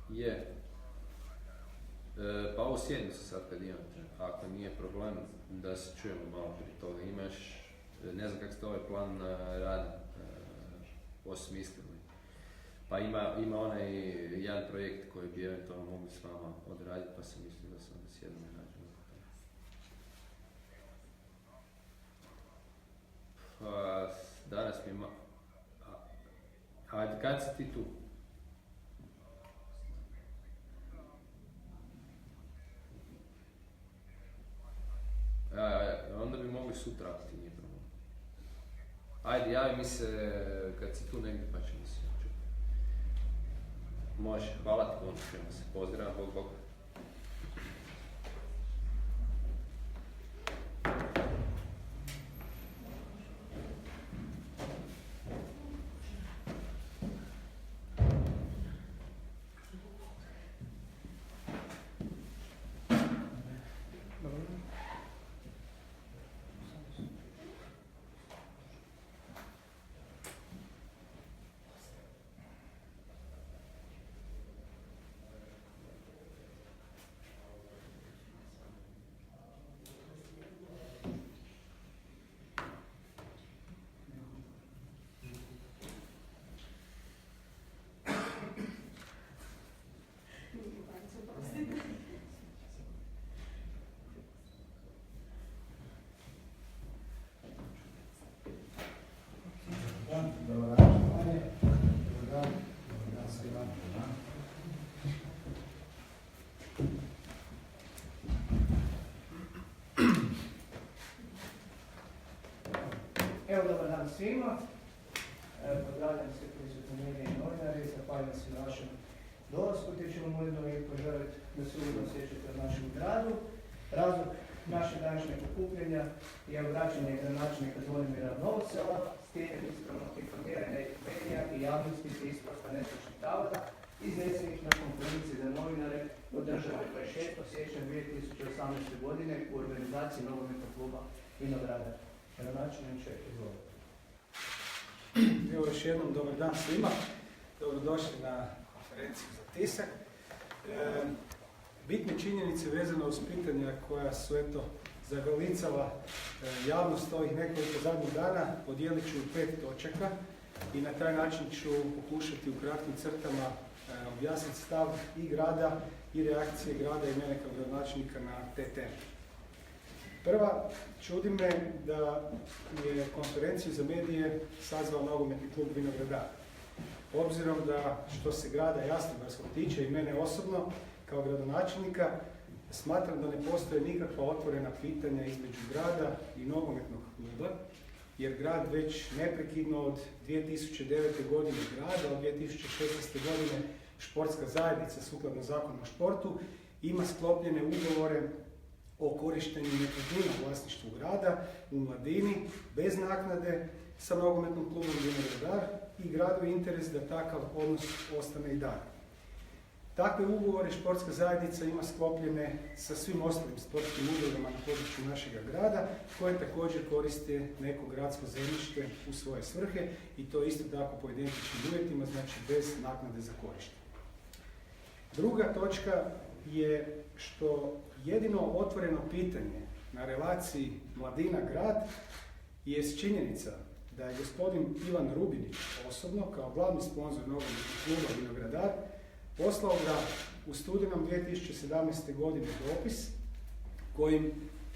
Je. Pa ovo sjednicu sad kad imam, ako nije problem da se čujemo malo prije toga. Imaš, ne znam kako ste ovaj plan rada osmislili. Pa ima onaj jedan projekt koji bi eventualno mogli s vama odraditi, pa sam mislio da se onda sjedno ne nađemo. Pa danas mi je ajde, kad si ti tu? Onda bi mogli sutra ako ti nije problem. Ajde, javi mi se kad si tu negdje pa ćemo se čuti. Može, hvala ti, čujemo se. Pozdrav, Bog Bog. Evo, dobar dan svima. Pozdravljam sve prisutni mediji i novinari, zahvaljujem se na vašem dolasku, te ćemo ujedno i poželjeti da se ugodno osjećate u našem gradu. Razlog naše današnjeg okupljanja je obraćanje gradonačelnika Zvonimira Novosela s ciljem ispravnog informiranja medija i javnosti te ispravka netočnih navoda iznesenih na konferenciji za novinare održanoj 26. siječnja 2018. godine u organizaciji nogometnog kluba Vinogradar. Gradonačelniče, izvolite. Evo još jednom dobar dan svima. Dobrodošli na konferenciju za tisak. Bitne činjenice vezane uz pitanja koja su zagalicala javnost ovih nekoliko zadnjih dana podijelit ću u 5 točaka i na taj način ću pokušati u kratkim crtama objasniti stav i grada i reakcije grada i mene kao gradonačelnika na te teme. Prva, čudi me da je konferenciju za medije sazvao nogometni klub Vinogradar. Obzirom da što se grada Jastrebarskog tiče i mene osobno kao gradonačelnika, smatram da ne postoje nikakva otvorena pitanja između grada i nogometnog kluba, jer grad već neprekidno od 2009. godine grada, od 2016. godine športska zajednica sukladno Zakonu o športu ima sklopljene ugovore o korištenju nekretnina u vlasništvu grada, u Mladini, bez naknade sa nogometnom klubom Vinogradar i gradu je interes da takav odnos ostane i dalje. Takve ugovore športska zajednica ima sklopljene sa svim ostalim sportskim udrugama na području našega grada, koje također koriste neko gradsko zemljište u svoje svrhe i to isto tako po identičnim uvjetima, znači bez naknade za korištenje. Druga točka je što jedino otvoreno pitanje na relaciji Mladina-grad je činjenica da je gospodin Ivan Rubinić osobno kao glavni sponzor nogometnog kluba Vinogradar poslao ga u studenom 2017. godine dopis kojim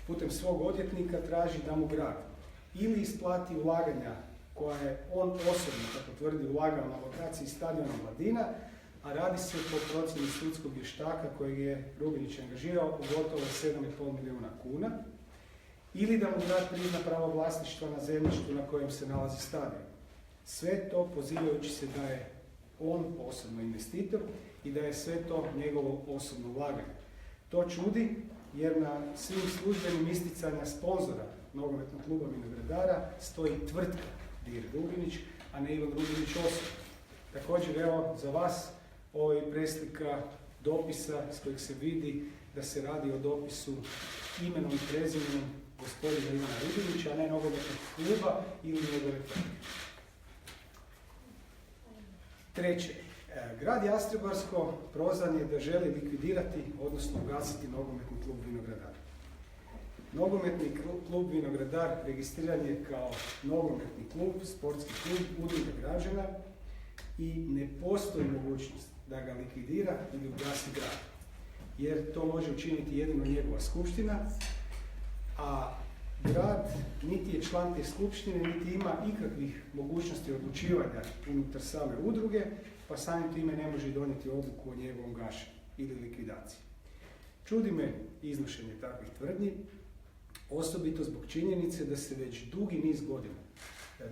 putem svog odvjetnika traži da mu grad ili isplati ulaganja koja je on osobno, kako tvrdi, ulagao na lokaciji stadiona Mladina, a radi se po procjeni sudskog vještaka kojeg je Rubinić angažirao u gotovo 7,5 milijuna kuna, ili da mu grad prizna pravo vlasništva na zemljištu na kojem se nalazi stadion. Sve to pozivajući se da je on osobno investitor i da je sve to njegovo osobno ulaganje. To čudi jer na svim službenim isticanja sponzora nogometnog kluba Vinogradara stoji tvrtka Dir Rubinić, a ne Ivan Rubinić osobno. Također, evo, za vas ovo je preslika dopisa s kojeg se vidi da se radi o dopisu imenom i prezimenom gospodina Ivana Rubinića, a ne nogometnog kluba ili njegove tvrtke. Treće, Grad Jastrebarsko prozvan je da želi likvidirati, odnosno ugasiti nogometni klub Vinogradar. Nogometni klub Vinogradar registriran je kao nogometni klub, sportski klub, udruga građana i ne postoji mogućnost da ga likvidira ili ugasi grad. Jer to može učiniti jedino njegova skupština, a grad niti je član te skupštine, niti ima ikakvih mogućnosti odlučivanja unutar same udruge, pa samim time ne može donijeti odluku o njegovom gašenju ili likvidaciji. Čudi me iznošenje takvih tvrdnji, osobito zbog činjenice da se već dugi niz godina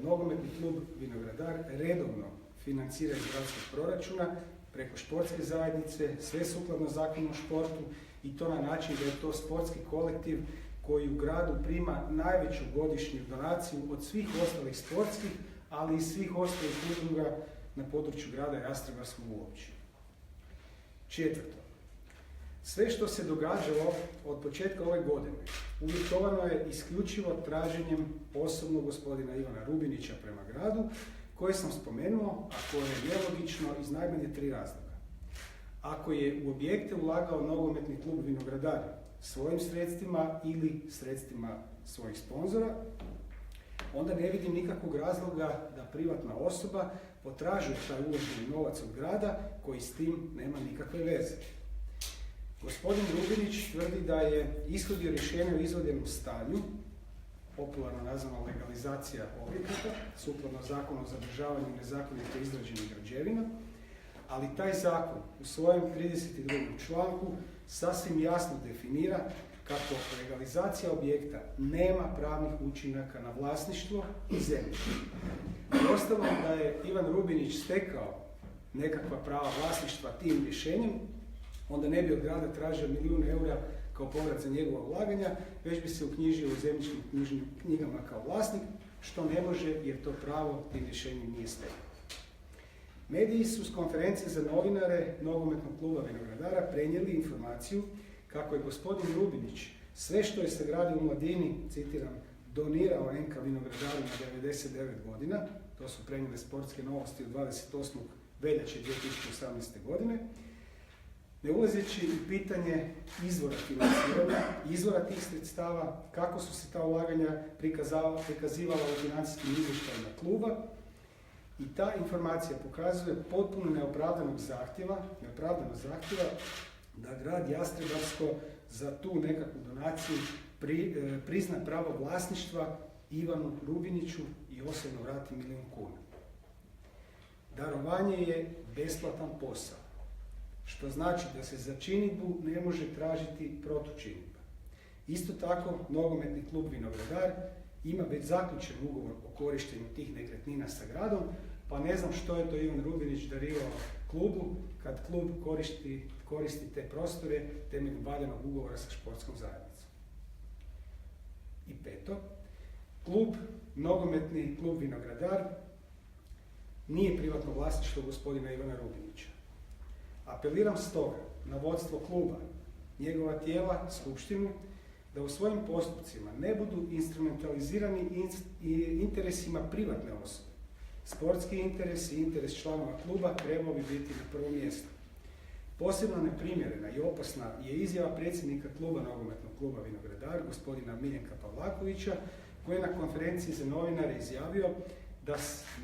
nogometni klub Vinogradar redovno financira iz gradskog proračuna preko športske zajednice, sve sukladno zakonu o športu i to na način da je to sportski kolektiv koji u gradu prima najveću godišnju donaciju od svih ostalih sportskih, ali i svih ostalih udruga na području grada Jastrebarskog uopće. Četvrto, sve što se događalo od početka ove godine uvjetovano je isključivo traženjem osobnog gospodina Ivana Rubinića prema gradu, koje sam spomenuo, a koje je nelogično iz najmanje 3 razloga. Ako je u objekte ulagao nogometni klub Vinogradar svojim sredstvima ili sredstvima svojih sponzora, onda ne vidim nikakvog razloga da privatna osoba potražuje taj uloženi novac od grada koji s tim nema nikakve veze. Gospodin Rubinić tvrdi da je ishodio rješenje o izvedenom stanju, popularno nazvano legalizacija objekata, sukladno zakonu o zadržavanju nezakonito izgrađenih građevina, ali taj zakon u svojem 32. članku sasvim jasno definira kako legalizacija objekta nema pravnih učinaka na vlasništvo i zemljište. Uostalom da je Ivan Rubinić stekao nekakva prava vlasništva tim rješenjem, onda ne bi od grada tražio 1 milijun eura kao povrat za njegova ulaganja, već bi se uknjižio u zemljišnim knjigama kao vlasnik, što ne može jer to pravo tim rješenjem nije stekao. Mediji su s konferencije za novinare nogometnog kluba Vinogradara prenijeli informaciju kako je gospodin Rubinić sve što je sagradio u Mladini, citiram, donirao NK Vinogradaru na 99 godina, to su prenijele Sportske novosti od 28. veljače 2018. godine, ne ulazeći u pitanje izvora financiranja, izvora tih sredstava, kako su se ta ulaganja prikazivala u financijskim izvještajima kluba, i ta informacija pokazuje potpuno neopravdanog zahtjeva da grad Jastrebarsko za tu nekakvu donaciju prizna pravo vlasništva Ivanu Rubiniću i osobno vrati 1 milijun kuna. Darovanje je besplatan posao, što znači da se za činidbu ne može tražiti protučinidba. Isto tako, nogometni klub Vinogradar ima već zaključen ugovor o korištenju tih nekretnina sa gradom, pa ne znam što je to Ivan Rubinić darivao klubu kad klub koristi te prostore temeljem valjanog ugovora sa športskom zajednicom. I peto, nogometni klub Vinogradar nije privatno vlasništvo gospodina Ivana Rubinića. Apeliram stoga na vodstvo kluba, njegova tijela, skupštinu, da u svojim postupcima ne budu instrumentalizirani interesima privatne osobe. Sportski interes i interes članova kluba trebao bi biti na prvom mjestu. Posebno neprimjerena i opasna je izjava predsjednika kluba nogometnog kluba Vinogradar, gospodina Miljenka Pavlakovića, koji je na konferenciji za novinare izjavio da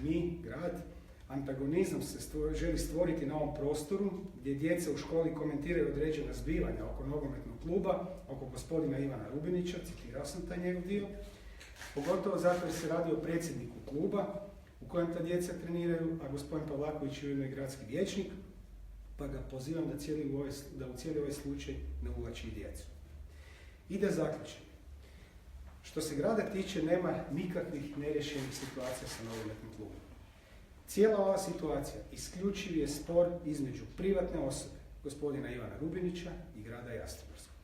mi, grad, antagonizam se želi stvoriti na ovom prostoru gdje djeca u školi komentiraju određena zbivanja oko nogometnog kluba, oko gospodina Ivana Rubinića, citirao sam taj njegov dio, pogotovo zato jer se radi o predsjedniku kluba u kojem ta djeca treniraju, a gospodin Pavlaković je ujedno i gradski vijećnik, pa ga pozivam da u cijeli ovaj slučaj ne uvlači i djecu. I da zaključim. Što se grada tiče, nema nikakvih neriješenih situacija sa nogometnim klubom. Cijela ova situacija isključiv je spor između privatne osobe, gospodina Ivana Rubinića i grada Jastrebarskog.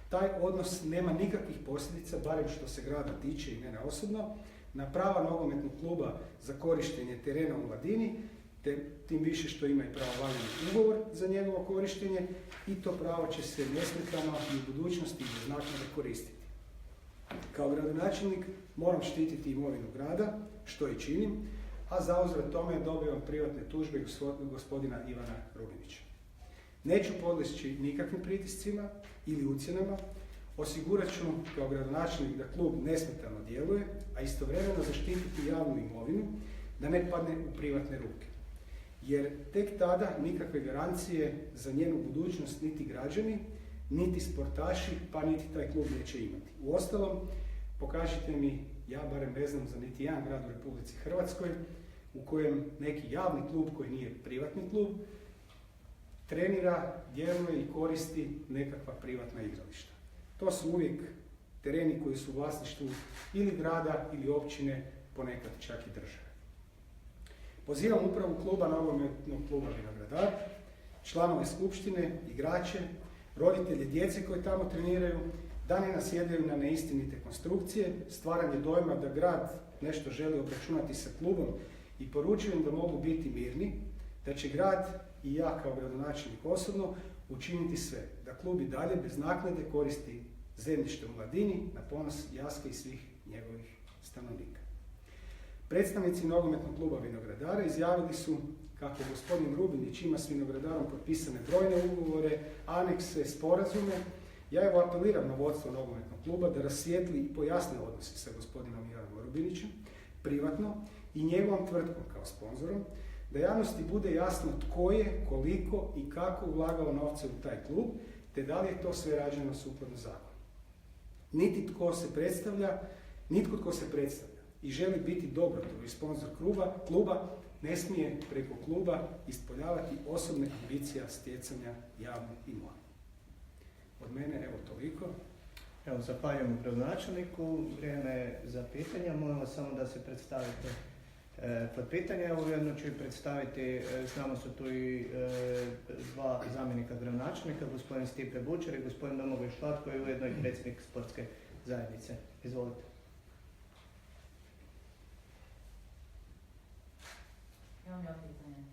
Taj odnos nema nikakvih posljedica, barem što se grada tiče i mene osobno, na prava nogometnog kluba za korištenje terena u Mladini, te tim više što ima i pravovaljani ugovor za njegovo korištenje i to pravo će se nesmetano i u budućnosti bez naknade koristiti. Kao gradonačelnik moram štititi imovinu grada, što i činim, a zauzvrat tome dobivam privatne tužbe gospodina Ivana Rubinića. Neću podleći nikakvim pritiscima ili ucjenama, osigurat ću kao gradonačelnik da klub nesmetano djeluje, a istovremeno zaštititi javnu imovinu da ne padne u privatne ruke. Jer tek tada nikakve garancije za njenu budućnost niti građani, niti sportaši, pa niti taj klub neće imati. Uostalom, pokažite mi, ja barem ne znam za niti jedan grad u Republici Hrvatskoj u kojem neki javni klub koji nije privatni klub trenira, djeluje i koristi nekakva privatna igrališta. To su uvijek tereni koji su u vlasništvu ili grada ili općine, ponekad čak i države. Pozivam upravu kluba Nogometnog kluba Vinogradar, članove skupštine, igrače, roditelje djece koji tamo treniraju, da ne nasjedaju na neistinite konstrukcije, stvaranje dojma da grad nešto želi obračunati sa klubom i poručujem da mogu biti mirni, da će grad i ja kao gradonačelnik osobno učiniti sve da klub i dalje bez naknade koristi zemljište u Mladini na ponos Jaske i svih njegovih stanovnika. Predstavnici Nogometnog kluba Vinogradara izjavili su kako gospodin Rubinić ima s Vinogradarom potpisane brojne ugovore, anekse, sporazume. Ja evo apeliram na vodstvo Nogometnog kluba da rasvijetli i pojasne odnose sa gospodinom Ivanom Rubinićem privatno i njegovom tvrtkom kao sponzorom, da javnosti bude jasno tko je, koliko i kako ulagao novce u taj klub, te da li je to sve rađeno sukladno zakonu. Nitko tko se predstavlja i želi biti dobrotvor i sponzor kluba ne smije preko kluba ispoljavati osobne ambicija stjecanja javne imovine. Od mene evo toliko. Evo, zahvaljujem gradonačelniku. Vrijeme je za pitanja. Molim vas samo da se predstavite pod pitanje. Evo, ujedno ću i predstaviti, s nama su tu i dva zamjenika gradonačelnika, gospodin Stipe Bučar i gospodin Domagoj Šlat, koji je ujedno i predsjednik sportske zajednice. Izvolite. Imam ja pitanje.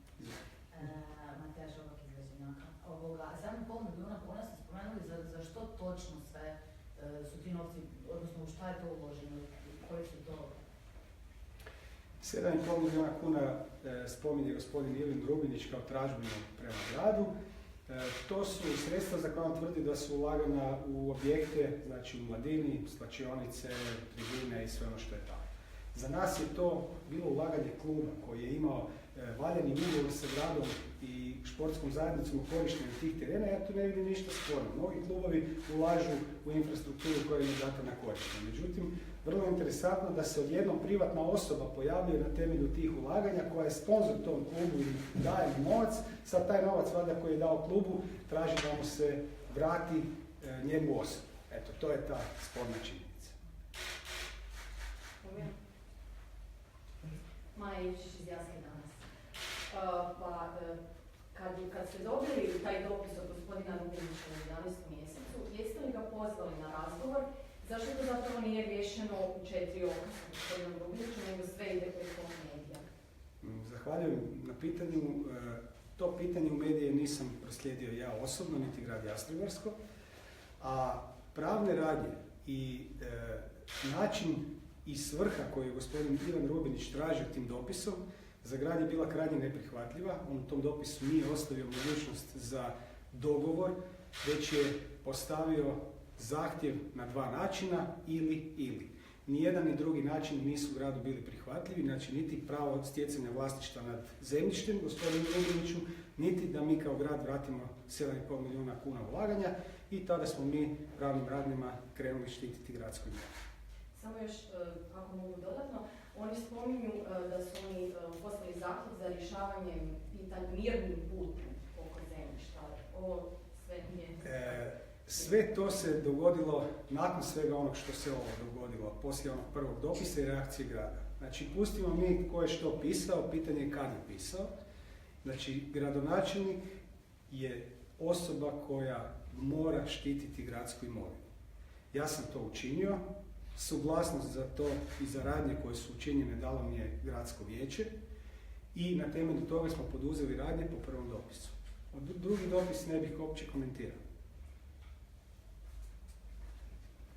Mateja Žovak iz Većenjaka. 7,5 milijuna kuna ste spomenuli, za što točno sve su ti novci, odnosno u šta je to uloženo, koji su to? 7,5 milijuna kuna spominje gospodin Ivan Rubinić kao tražbinu prema gradu. To su sredstva za koje on tvrdi da su ulagana u objekte, znači u Mladini, slačionice, tribine i sve ono što je tamo. Za nas je to bilo ulaganje kluba koji je imao valjani ugovor sa gradom i športskom zajednicom u korištenju tih terena, ja tu ne vidim ništa sporno. Mnogi klubovi ulažu u infrastrukturu koja im je data na korištenje. Međutim, vrlo je interesantno da se odjednom privatna osoba pojavljuje na temelju tih ulaganja koja je sponzor tom klubu i daje mu novac. Sad taj novac valjda koji je dao klubu traži da mu se vrati njemu osobu. Eto, to je ta sporna činjenica. Maja Ivčić iz Jaske danas. Kad ste dobili taj dopis od gospodina Rubinića u 11. mjesecu, jeste li ga pozvali na razgovor? Zašto to zapravo nije riješeno u 4 oka sa gospodinom Rubinićem, nego sve ide preko medija? Zahvaljujem na pitanju. To pitanje u medije nisam proslijedio ja osobno, niti grad Jastrebarsko, a pravne radnje i način i svrha koju je gospodin Ivan Rubinić tražio tim dopisom za grad je bila krajnje neprihvatljiva. On u tom dopisu nije ostavio mogućnost za dogovor, već je postavio zahtjev na dva načina ili. Nijedan ni drugi način nisu gradu bili prihvatljivi, znači niti pravo stjecanja vlasništva nad zemljištem gospodinu Rubiniću, niti da mi kao grad vratimo 7,5 milijuna kuna ulaganja i tada smo mi pravnim radnjima krenuli štititi gradsku imovinu. Samo još, ako mogu dodatno, oni spominju da su oni poslali zahtjev za rješavanje pitanja mirnim putem oko zemljišta. Ovo sve nije... Sve to se dogodilo nakon svega onog što se ovo dogodilo, poslije onog prvog dopisa i reakcije grada. Znači, pustimo mi ko je što pisao, pitanje je kad je pisao. Znači, gradonačelnik je osoba koja mora štititi gradsku imovinu. Ja sam to učinio, suglasnost za to i za radnje koje su učinjene dalo mi je gradsko vijeće i na temelju toga smo poduzeli radnje po prvom dopisu. Drugi dopis ne bih uopće komentirao.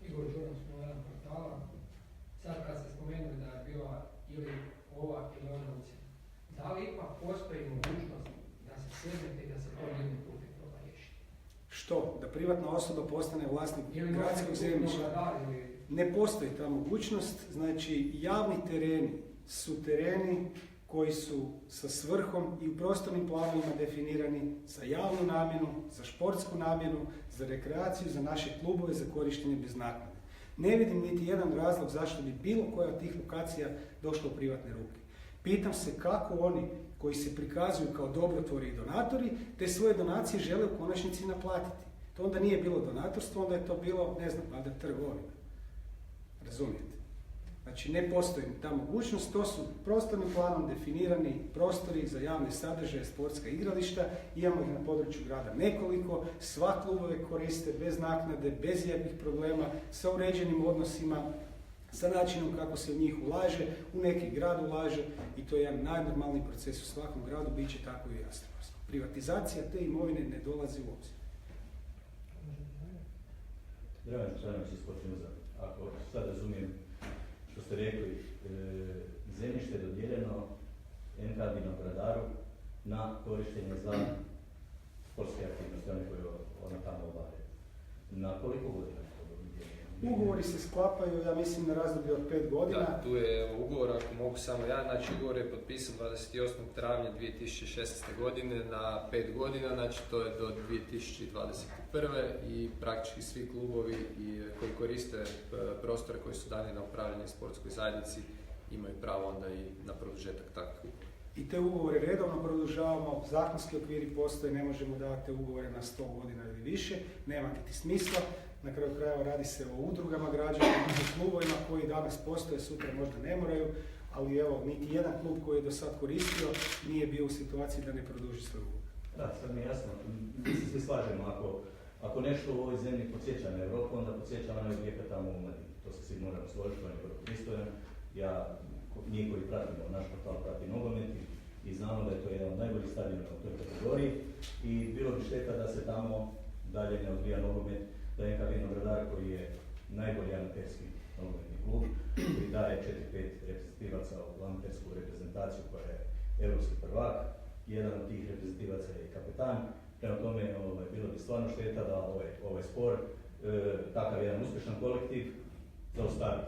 Igor Đuran s Modern portala. Sad kad ste spomenuli da je bila ili ova ili ona sjednete i da se to jednim putem proba riješiti. Što? Da privatna osoba postane vlasnik Ili gradskog zemljišta? da, ili... Ne postoji ta mogućnost, znači javni tereni su tereni koji su sa svrhom i u prostornim planovima definirani za javnu namjenu, za športsku namjenu, za rekreaciju, za naše klubove, za korištenje bez naknade. Ne vidim niti jedan razlog zašto bi bilo koja od tih lokacija došla u privatne ruke. Pitam se kako oni koji se prikazuju kao dobrotvori i donatori, te svoje donacije žele u konačnici naplatiti. To onda nije bilo donatorstvo, onda je to bilo, ne znam, valjda trgovina. Razumijete? Znači ne postoji ta mogućnost, to su prostornim planom definirani prostori za javne sadržaje, sportska igrališta, imamo ih na području grada nekoliko, sva klubove koriste bez naknade, bez jednih problema, sa uređenim odnosima, sa načinom kako se u njih ulaže, u neki grad ulaže i to je jedan najnormalniji proces u svakom gradu, bit će tako i jasno. Privatizacija te imovine ne dolazi u obzir. Dragan Čanović iz Kočuza, ako sad razumijem što ste rekli, zemljište je dodijeljeno NK Vinogradaru na korištenje za sportske aktivnosti, one koje ona tamo obavlja. Na koliko godina je to dodijeljeno? Ugovori se sklapaju, ja mislim, na razdoblje od 5 godina. Da, tu je ugovor, ako mogu samo ja, znači ugovor je potpisan 28. travnja 2016. godine na 5 godina, znači to je do 2021. i praktički svi klubovi koji koriste prostore koji su dani na upravljanje sportskoj zajednici imaju pravo onda i na produžetak takvih ugovora. I te ugovore redovno produžavamo, zakonski okviri postoje, ne možemo davati te ugovore na 100 godina ili više, nema niti smisla. Na kraju krajeva radi se o udrugama građana, o klubovima koji danas postoje, sutra možda ne moraju, ali evo, niti jedan klub koji je do sad koristio nije bio u situaciji da ne produži svoj ugovor. Da, sad mi je jasno, mi se svi slažemo, ako nešto u ovoj zemlji podsjeća na Europu, onda podsjeća onaj objekat tamo u Mladini. To se svi moramo složiti, on je prvo pristojan. Mi koji pratimo, naš portal prati nogomet i znamo da je to jedan od najboljih stadiona u toj kategoriji i bilo bi šteta da se tamo dalje ne odvija nogomet, da NK Vinogradar koji je najbolji amaterski nogometni klub, koji daje 4-5 reprezentativaca u amatersku reprezentaciju koja je europski prvak, jedan od tih reprezentativaca je i kapetan, prema tome bilo bi stvarno šteta da ovaj sport, takav jedan uspješan kolektiv, zaustavi.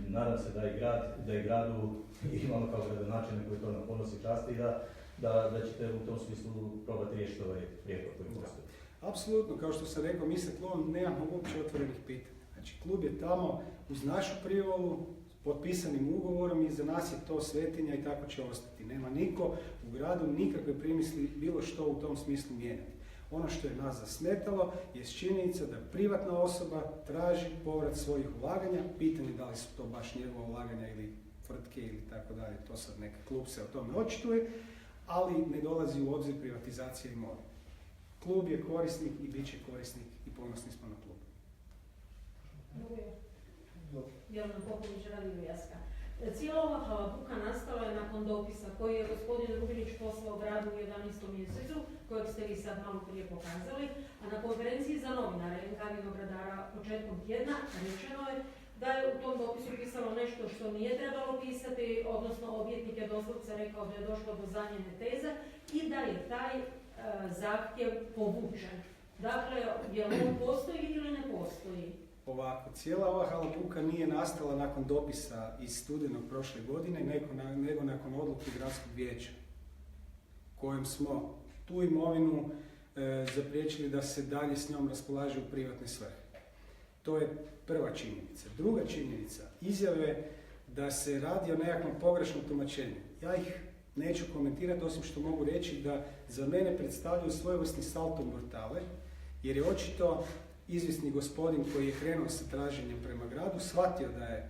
Nadam se da i gradu imamo kao gradonačelnik koji to na ponosi časti i da ćete u tom smislu probati riješiti ovaj prijepor koji postoji. Apsolutno, kao što sam rekao, mi sa klubom nemamo uopće otvorenih pitanja. Znači, klub je tamo uz našu privolu, potpisanim ugovorom i za nas je to svetinja i tako će ostati. Nema niko u gradu nikakve primisli bilo što u tom smislu mijenjati. Ono što je nas zasmetalo je činjenica da privatna osoba traži povrat svojih ulaganja, pitanje da li su to baš njegova ulaganja ili tvrtke ili tako dalje, to sad neka klub se o tome očituje, ali ne dolazi u obzir privatizacija imovine. Klub je korisnik i bit će korisnik i ponosni smo na klub. Jelena Popović, Radio Vjeska. Cijela ova halabuka nastala je nakon dopisa koji je gospodin Rubinić poslao gradu u 11. mjesecu, kojeg ste vi sad malo prije pokazali, a na konferenciji za novinare NK Vinogradara početkom tjedna rečeno je da je u tom dopisu pisalo nešto što nije trebalo pisati, odnosno odvjetnik je doslovce rekao da je došlo do zamjene teza i da je taj zahtjev povučen. Dakle, je li on postoji ili ne postoji? Ovako, cijela ova halabuka nije nastala nakon dopisa iz studenog prošle godine, nego nakon odluke gradskog vijeća, kojom smo tu imovinu zapriječili da se dalje s njom raspolaže u privatne svrhe. To je prva činjenica. Druga činjenica, izjave da se radi o nekakvom pogrešnom tumačenju. Ja ih neću komentirati, osim što mogu reći da za mene predstavljaju svojevrsni salto mortale, jer je očito izvisni gospodin koji je krenuo sa traženjem prema gradu shvatio da je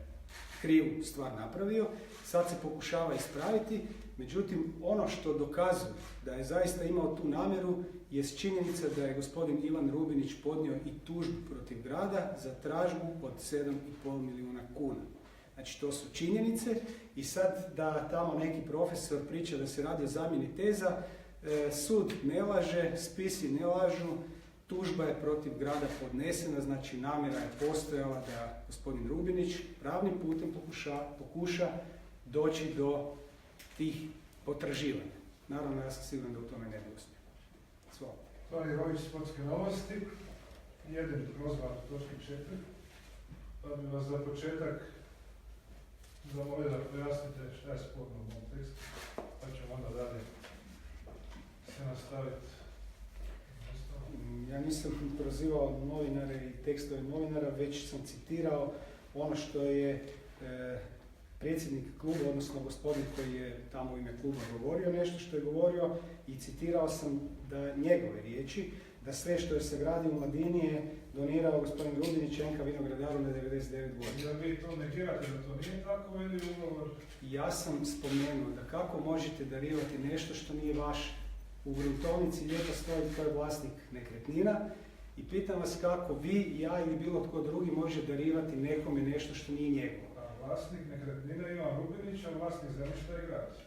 krivu stvar napravio, sad se pokušava ispraviti, međutim ono što dokazuje da je zaista imao tu namjeru je činjenica da je gospodin Ivan Rubinić podnio i tužbu protiv grada za dražbu od 7,5 milijuna kuna. Znači to su činjenice i sad da tamo neki profesor priča da se radi o zamjeni teza, sud ne laže, spisi ne lažu, tužba je protiv grada podnesena, znači namjera je postojala da gospodin Rubinić pravnim putem pokuša doći do tih potraživanja. Naravno, ja sam siguran da u tome ne bi uspio. Izvolite. Toni Rović, Sportske novosti. Jedin prozvan točki 4. Pa bi vas za početak zamolio da pojasnite šta je sporno u ovom tekstu, pa ćemo onda dalje se nastaviti. Ja nisam prozivao novinare i tekstove novinara, već sam citirao ono što je predsjednik kluba, odnosno gospodin koji je tamo u ime kluba govorio nešto što je govorio i citirao sam da njegove riječi, da sve što je sagradio u Mladini je donirao gospodin Grubinić NK Vinogradaru na 99 godina. Da vi to negirate da to nije tako ili ugovor? Ja sam spomenuo da kako možete darivati nešto što nije vaše. U gruntovnici lijepo stoji tko je vlasnik nekretnina i pitam vas kako vi, ja ili bilo tko drugi može darivati nekome nešto što nije njegovo. A vlasnik nekretnina Ivan Rubinić, a vlasnik zemljišta je grad.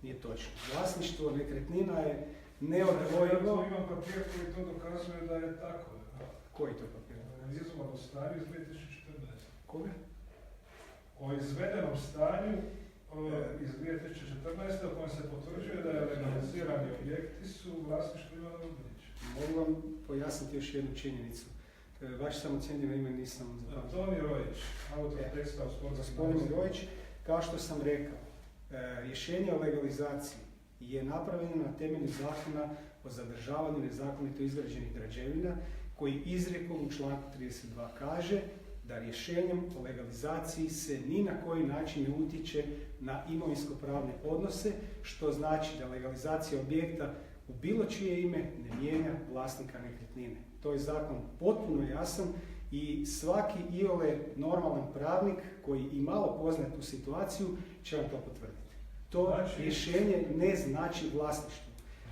Nije točno. Vlasništvo nekretnina je neodvojivo. Ja imam papir koji to dokazuje da je tako. Koji to papir? Izvorno stanje iz 2014. Koga? O izvedenom stanju iz 2014. u kojem se potvrđuje da je legalizirani objekti su vlasništvo Ivana Rubinića. Mogu vam pojasniti još jednu činjenicu. Vaš samocijenjeno ime nisam zapamtio. Toni Rojić, autor teksta o sportskim Gospodin Rojić, kao što sam rekao, rješenje o legalizaciji je napravljeno na temelju zakona o zadržavanju nezakonito izgrađenih građevina koji izrijekom u članku 32 kaže da rješenjem o legalizaciji se ni na koji način ne utječe na imovinsko-pravne odnose, što znači da legalizacija objekta u bilo čije ime ne mijenja vlasnika nekretnine. To je zakon potpuno jasan i svaki iole normalan pravnik koji i malo pozna tu situaciju će vam to potvrditi. To rješenje ne znači vlasništvo.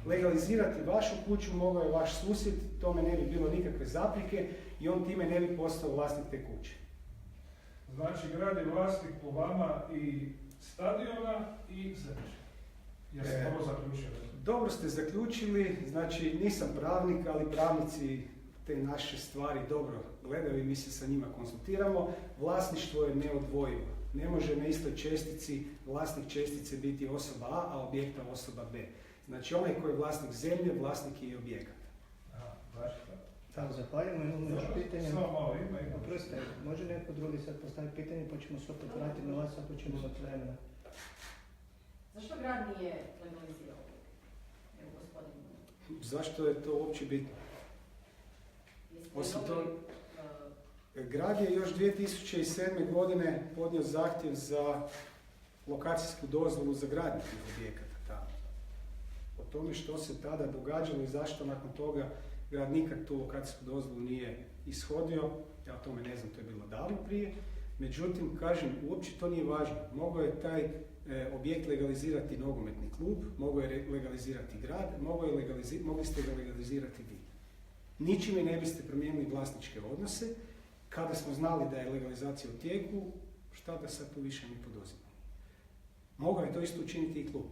Legalizirati vašu kuću mogao je vaš susjed, tome ne bi bilo nikakve zapreke i on time ne bi postao vlasnik te kuće. Znači grad je vlasnik po vama i stadiona i zemljišta. Ja sam ovo zaključio. Dobro ste zaključili, znači nisam pravnik, ali pravnici te naše stvari dobro gledaju i mi se sa njima konsultiramo. Vlasništvo je neodvojivo. Ne može na istoj čestici vlasnik čestice biti osoba A, a objekta osoba B. Znači onaj koji je vlasnik zemlje, vlasnik je i objekata. Tako, zahvaljujemo. Imamo još pitanje. Samo malo ima. Oprostite, može neko drugi sad postaviti pitanje pa ćemo se opet vratiti na vas ako ćemo imati vremena. Zašto grad nije legalizirao? Evo, gospodin. Zašto je to uopće bitno? Osim toga, grad je još 2007. godine podnio zahtjev za lokacijsku dozvolu za gradnju tih objekata tamo. O tome što se tada događalo i zašto nakon toga grad nikad tu lokacijsku dozvolu nije ishodio, ja o tome ne znam, to je bilo davno prije. Međutim, kažem, uopće to nije važno. Mogao je taj objekt legalizirati nogometni klub, mogao je legalizirati grad, mogli ste ga legalizirati vi. Ničime ne biste promijenili vlasničke odnose. Kada smo znali da je legalizacija u tijeku, šta da sad tu više ne poduzimamo? Mogao je to isto učiniti i klub.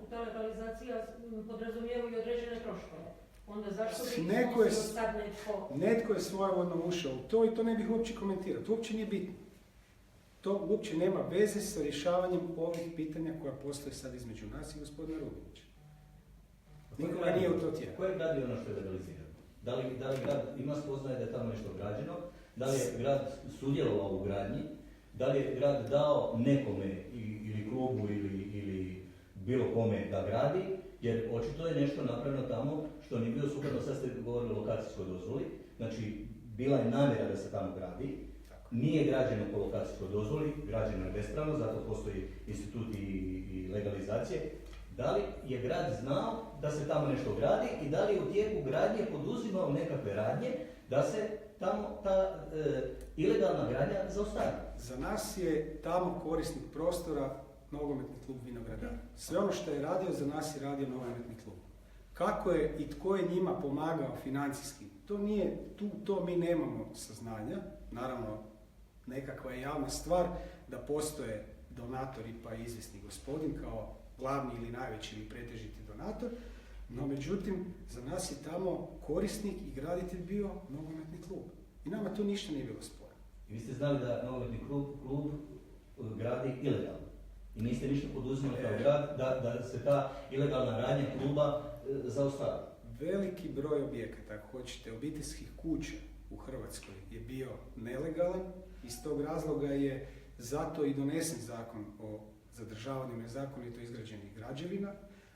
Ta legalizacija podrazumijeva i određene troškove. Onda zašto bi sad netko... Netko je svojevoljno ušao u to i to ne bih uopće komentirao. To uopće nije bitno. To uopće nema veze sa rješavanjem ovih pitanja koja postoje sad između nas i gospodina Rubinića. Nikoga nije u to tijelo. Ko je gradio ono što je legalizirano? Da li grad ima spoznaje da je tamo nešto građeno? Da li je grad sudjelovao u gradnji? Da li je grad dao nekome ili klubu ili bilo kome da gradi? Jer očito je nešto napravljeno tamo što nije bilo sukladno, sad ste govorili o lokacijskoj dozvoli. Znači, bila je namjera da se tamo gradi. Nije građeno po lokacijskoj dozvoli, građeno je bespravno, zato postoji institut i legalizacije. Da li je grad znao da se tamo nešto gradi i da li je u tijeku gradnje poduzimao nekakve radnje da se tamo ta ilegalna gradnja zaustavi? Za nas je tamo korisnik prostora nogometni klub Vinogradar. Sve ono što je radio, za nas je radio nogometni klub. Kako je i tko je njima pomagao financijski, to mi nemamo saznanja. Naravno, nekakva je javna stvar da postoje donatori pa i izvjesni gospodin kao glavni ili najveći ili pretežiti donator, no međutim, za nas je tamo korisnik i graditelj bio nogometni klub. I nama tu ništa nije bilo sporo. I vi ste znali da nogometni klub gradi ilegalno? I niste ništa poduzimali kao grad da se ta ilegalna radnja kluba zaustavi. Veliki broj objekata, ako hoćete, obiteljskih kuća u Hrvatskoj je bio nelegalan. Iz tog razloga je zato i donesen zakon o zadržavanju nezakonito izgrađenih građevina,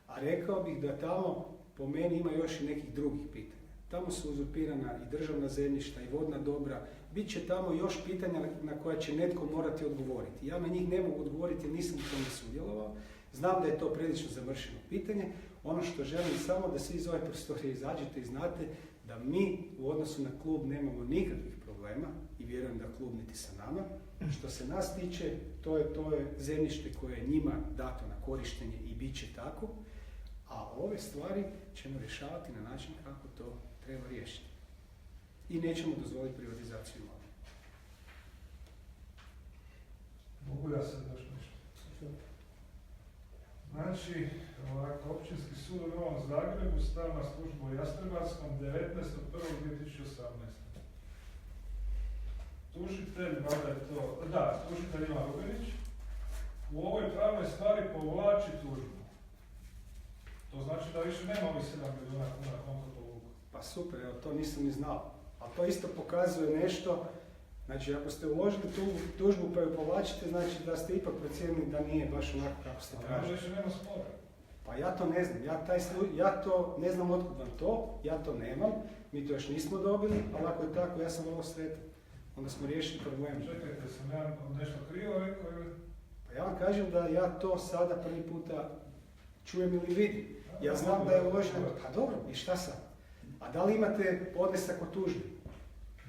a rekao bih da tamo po meni ima još i nekih drugih pitanja. Tamo su uzurpirana i državna zemljišta i vodna dobra. Biće tamo još pitanja na koja će netko morati odgovoriti. Ja na njih ne mogu odgovoriti jer nisam u tome sudjelovao. Znam da je to prilično završeno pitanje. Ono što želim samo da svi iz ove prostorije izađete i znate da mi u odnosu na klub nemamo nikakvih problema i vjerujem da klub niti sa nama. Što se nas tiče, to je zemljište koje je njima dato na korištenje i bit će tako, a ove stvari ćemo rješavati na način kako to treba riješiti. I nećemo dozvoliti privatizaciju imovine. Mogu ja sad još nešto? Znači, ovako, Općinski sud u Novom Zagrebu stav na službu u Jastrebarskom 19.1.2018. Tužitelj, valjda je to, da, tužitelj Ivan Rubinić, u ovoj pravnoj stvari povlači tužbu. To znači da više nema ovih 7 milijuna kuna konto povuku. Pa super, evo, to nisam ni znao. A to isto pokazuje nešto, znači ako ste uložili tu tužbu pa ju povlačite, znači da ste ipak procijenili da nije baš onako kako ste tražili. Više nema spora. Pa ja to ne znam, ja to ne znam otkud vam to, ja to nemam, mi to još nismo dobili, ali ako je tako, ja sam vrlo sretan. Onda smo riješili problem. Čekajte, sam ja nešto krivo rekao ili? Pa ja vam kažem da ja to sada prvi puta čujem ili vidim. Ja znam da je uloženo, pa dobro, i šta sad? A da li imate podnesak o tužbi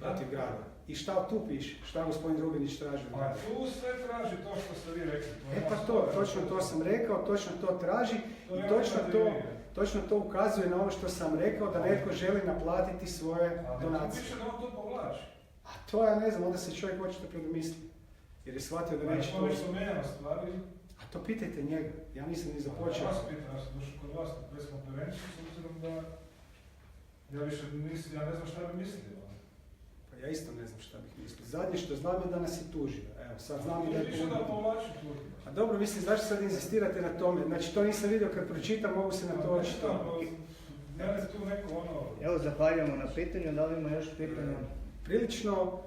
protiv grada? I šta tu piše? Šta gospodin Rubinić traži? A tu sve traži to što ste vi rekli. Pa točno to sam rekao, točno to traži i točno to ukazuje na ovo što sam rekao, da netko želi naplatiti svoje donacije. A piše da on to povlači. A to ja ne znam, onda se čovjek očito predomisliti. Jer je shvatio da neće to... Pa nešto mijenjamo stvari. A to pitajte njega, ja nisam ni započeo. Ja vas pitam, ja sam došao kod vas na preskonferenciju, s obzirom da ja više ja ne znam šta bi mislio. Pa ja isto ne znam šta bih mislio. Zadnje što znam je da nas je tužio. Evo, sad znam i da je tužio. Da povlači tužio. A dobro, mislim, zašto sad inzistirate na tome? Znači, to nisam vidio, kad pročitam, mogu se na to očitovati. Ja ne tu neko ono... Evo, zahvaljujemo na pitanju, da li ima još pitanja? Prilično,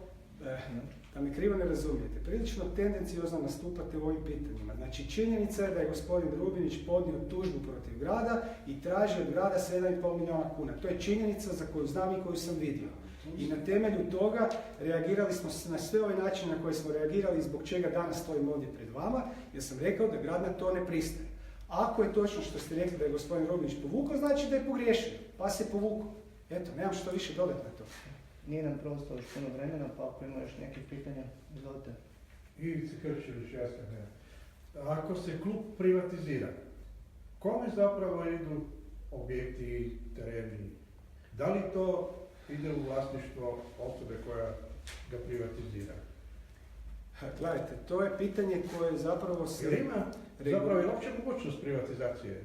da me krivo ne razumijete, prilično tendencijozno nastupate u ovim pitanjima. Znači, činjenica je da je gospodin Rubinić podnio tužbu protiv grada i traži od grada 7,5 milijuna kuna. To je činjenica za koju znam i koju sam vidio. I na temelju toga reagirali smo na sve ove načine na koje smo reagirali i zbog čega danas stojim ovdje pred vama, jer sam rekao da grad na to ne pristaje. Ako je točno što ste rekli da je gospodin Rubinić povukao, znači da je pogriješio, pa se povukao. Eto, nemam što više dodati na to. Nije nam preostalo još puno vremena, pa ako ima još nekih pitanja, izvolite. Ivica Krčević, jasno ne. Ako se klub privatizira, kome zapravo idu objekti, tereni? Da li to ide u vlasništvo osobe koja ga privatizira? Gledajte, to je pitanje koje zapravo se... Jer ima zapravo je uopće mogućnost privatizacije?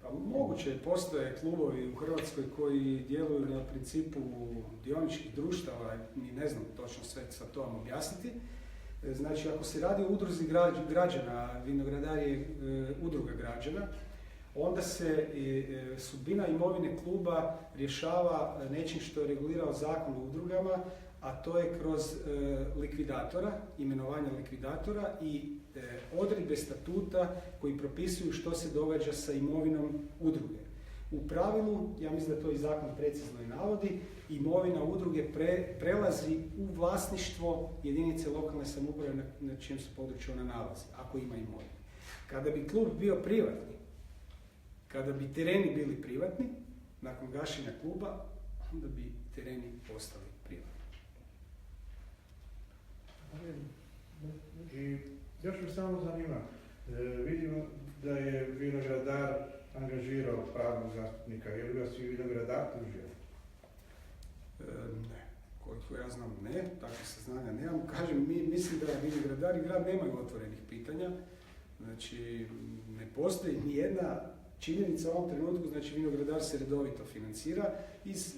Pa moguće, postoje klubovi u Hrvatskoj koji djeluju na principu dioničkih društava, ni ne znam točno sve sa to vam objasniti. Znači, ako se radi o udruzi građana, Vinogradar je udruga građana, onda se sudbina imovine kluba rješava nečim što je regulirao zakon o udrugama, a to je kroz likvidatora, imenovanje likvidatora i odredbe statuta koji propisuju što se događa sa imovinom udruge. U pravilu, ja mislim da to i zakon precizno i navodi, imovina udruge prelazi u vlasništvo jedinice lokalne samouprave na čijem se području ona nalazi, ako ima imovine. Kada bi klub bio privatni, kada bi tereni bili privatni, nakon gašenja kluba, onda bi tereni postali privatni. I još me samo zanima, vidimo da je Vinogradar angažirao pravnog zastupnika, je li vas i Vinogradar tužio? Ne, koliko ja znam ne, takve saznanja nemam. Kažem, mislim da Vinogradar i grad nemaju otvorenih pitanja, znači ne postoji ni jedna činjenica u ovom trenutku, znači Vinogradar se redovito financira iz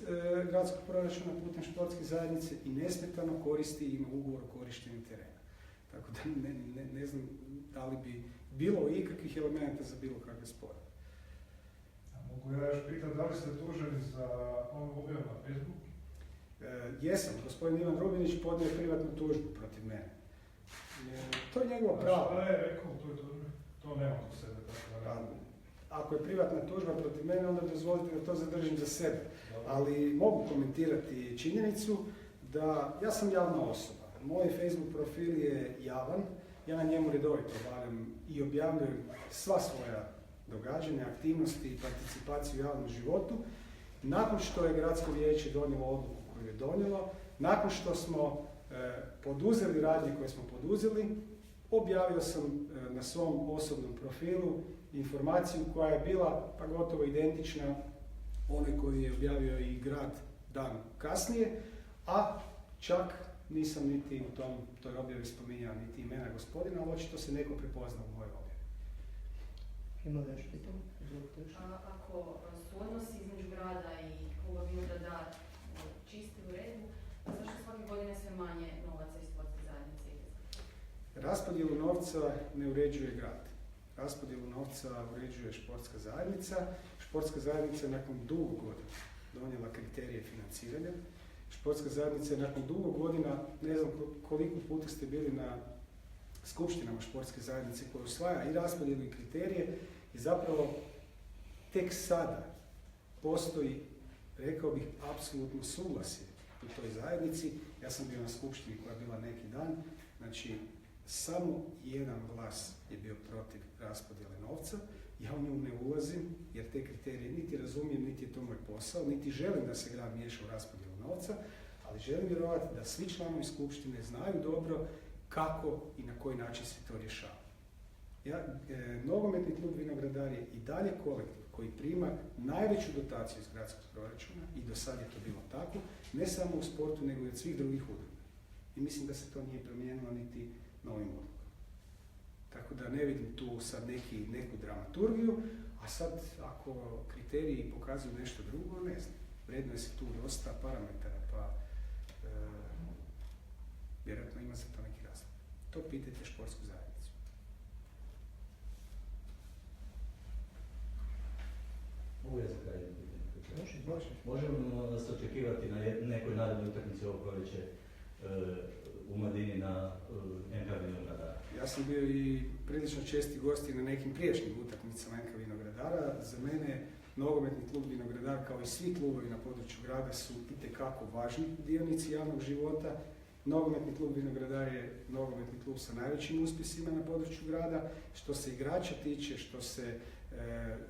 gradskog proračuna putem športske zajednice i nesmetano koristi i ima ugovor o korištenju terena. Tako da ne znam da li bi bilo ikakvih elementa za bilo kakve spore. A mogu ja još pitati, da li ste tuženi za ono objavu na Facebooku? Jesam, gospodin Ivan Rubinić podnio privatnu tužbu protiv mene. To je njegovo pravo. A šta je rekao u toj tužbi? To nema u sebe tako da radi. Ako je privatna tužba protiv mene, onda dozvolite da to zadržim za sebe. Ali mogu komentirati činjenicu da ja sam javna osoba. Moj Facebook profil je javan, ja na njemu redovito i objavljujem sva svoja događanja, aktivnosti i participaciju u javnom životu. Nakon što je gradsko vijeće donijelo odluku koju je donijelo, nakon što smo poduzeli radnje koje smo poduzeli, objavio sam na svom osobnom profilu informaciju koja je bila pa gotovo identična onoj koju je objavio i grad dan kasnije, a čak nisam niti u toj objavi spominjao niti imena gospodina, ali očito se neko prepoznao u mojoj objavi. Ima li još pitanje? Ako su odnosi između grada i kluba Vinogradar čisti u redu, zašto svake godine sve manje novaca iz sportske zajednice ide? Raspodjelu novca ne uređuje grad. Raspodjelu novca uređuje športska zajednica. Športska zajednica je nakon dugo godina donijela kriterije financiranja. Športska zajednica je nakon dugo godina, ne znam koliko puta ste bili na skupštinama športske zajednice koja usvaja i raspodjelu i kriterije, i zapravo tek sada postoji, rekao bih, apsolutno suglasje u toj zajednici. Ja sam bio na skupštini koja je bila neki dan, znači samo jedan glas je bio protiv raspodjele novca. Ja u nju ne ulazim jer te kriterije niti razumijem, niti je to moj posao, niti želim da se grad miješa u raspodjelu novca, ali želim vjerovati da svi članovi skupštine znaju dobro kako i na koji način se to rješava. Nogometni klub Vinogradar je i dalje kolektiv koji prima najveću dotaciju iz gradskog proračuna i do sad je to bilo tako, ne samo u sportu nego i od svih drugih udruga. I mislim da se to nije promijenilo niti novim odlukom. Tako da ne vidim tu sad neku dramaturgiju, a sad ako kriteriji pokazuju nešto drugo, ne znam. Vrednuje se tu dosta parametara, pa vjerojatno ima za to neki razlog. To pitajte športsku zajednicu. Mogu ja za kraj jedno pitanje? Možemo se očekivati na nekoj narednoj utakmici ovo proljeće u Mladini na NK Vinogradara? Ja sam bio i prilično česti gosti na nekim prijašnjim utakmicama NK Vinogradara. Za mene nogometni klub Vinogradar, kao i svi klubovi na području grada, su itekako važni dionici javnog života. Nogometni klub Vinogradar je nogometni klub sa najvećim uspjesima na području grada. Što se igrača tiče, što se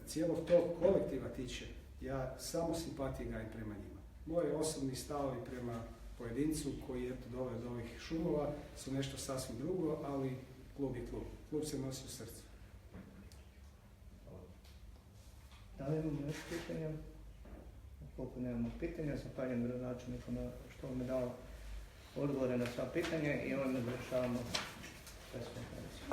cijelog tog kolektiva tiče, ja samo simpatije gajim prema njima. Moje osobni stavovi prema pojedincu koji je doveo do ovih šumova su nešto sasvim drugo, ali klub je klub. Klub se nosi u srcu. Da li imamo još pitanja? Ukoliko nemamo pitanja, zahvaljujem gradonačelniku što vam je dao odgovore na sva pitanja i ovdje završavamo preskonferenciju.